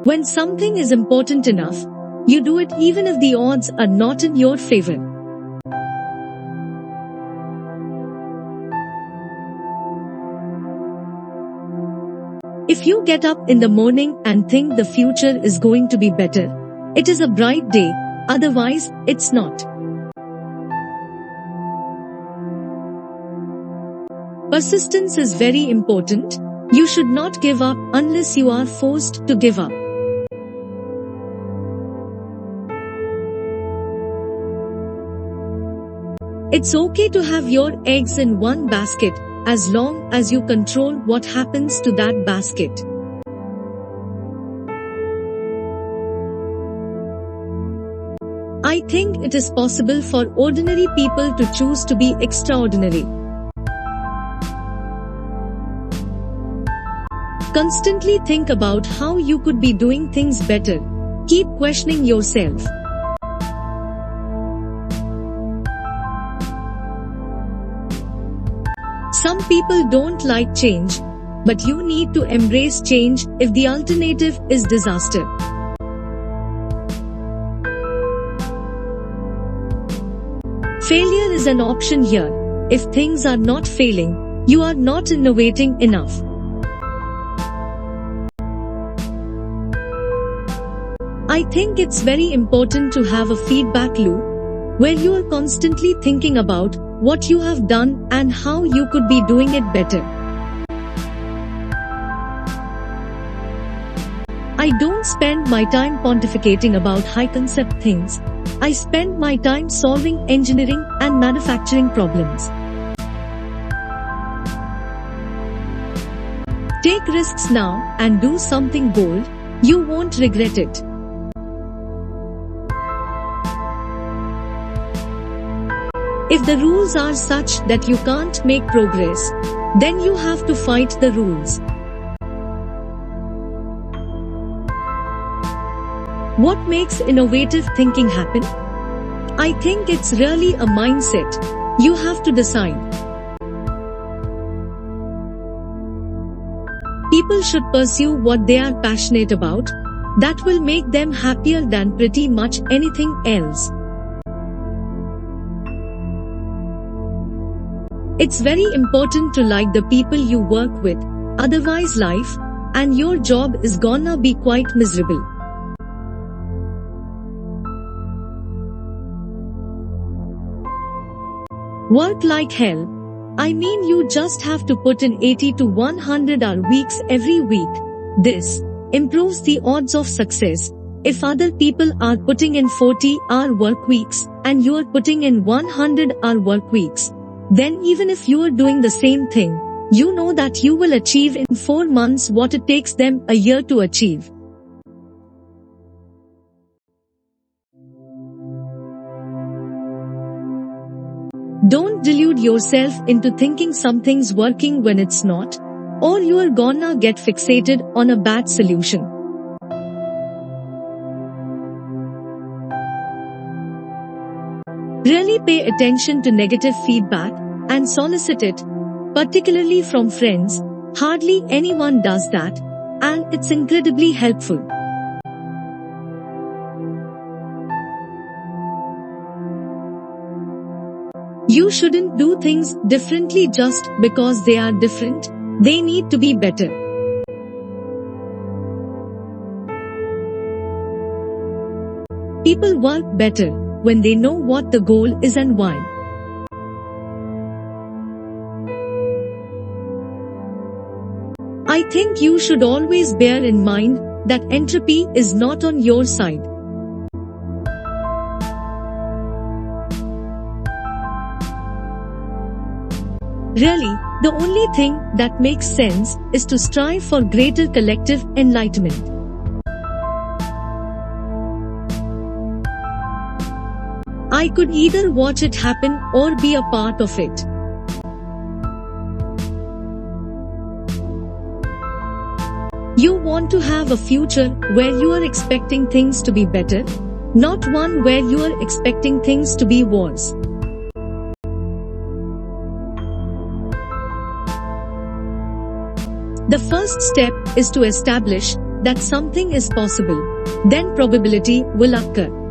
When something is important enough, you do it even if the odds are not in your favor. If you get up in the morning and think the future is going to be better, it is a bright day, otherwise, it's not. Persistence is very important. You should not give up unless you are forced to give up. It's okay to have your eggs in one basket, as long as you control what happens to that basket. I think it is possible for ordinary people to choose to be extraordinary. Constantly think about how you could be doing things better. Keep questioning yourself. Some people don't like change, but you need to embrace change if the alternative is disaster. Failure is an option here. If things are not failing, you are not innovating enough. I think it's very important to have a feedback loop, where you are constantly thinking about what you have done and how you could be doing it better. I don't spend my time pontificating about high-concept things. I spend my time solving engineering and manufacturing problems. Take risks now and do something bold. You won't regret it. If the rules are such that you can't make progress, then you have to fight the rules. What makes innovative thinking happen? I think it's really a mindset. You have to decide. People should pursue what they are passionate about. That will make them happier than pretty much anything else. It's very important to like the people you work with, otherwise life and your job is gonna be quite miserable. Work like hell. I mean, you just have to put in 80 to 100 hour weeks every week. This improves the odds of success. If other people are putting in 40-hour work weeks and you are putting in 100-hour work weeks, then even if you are doing the same thing, you know that you will achieve in 4 months what it takes them a year to achieve. Don't delude yourself into thinking something's working when it's not, or you are gonna get fixated on a bad solution. Really pay attention to negative feedback and solicit it, particularly from friends. Hardly anyone does that, and it's incredibly helpful. You shouldn't do things differently just because they are different. They need to be better. People work better when they know what the goal is and why. I think you should always bear in mind that entropy is not on your side. Really, the only thing that makes sense is to strive for greater collective enlightenment. I could either watch it happen or be a part of it. You want to have a future where you are expecting things to be better, not one where you are expecting things to be worse. The first step is to establish that something is possible, then probability will occur.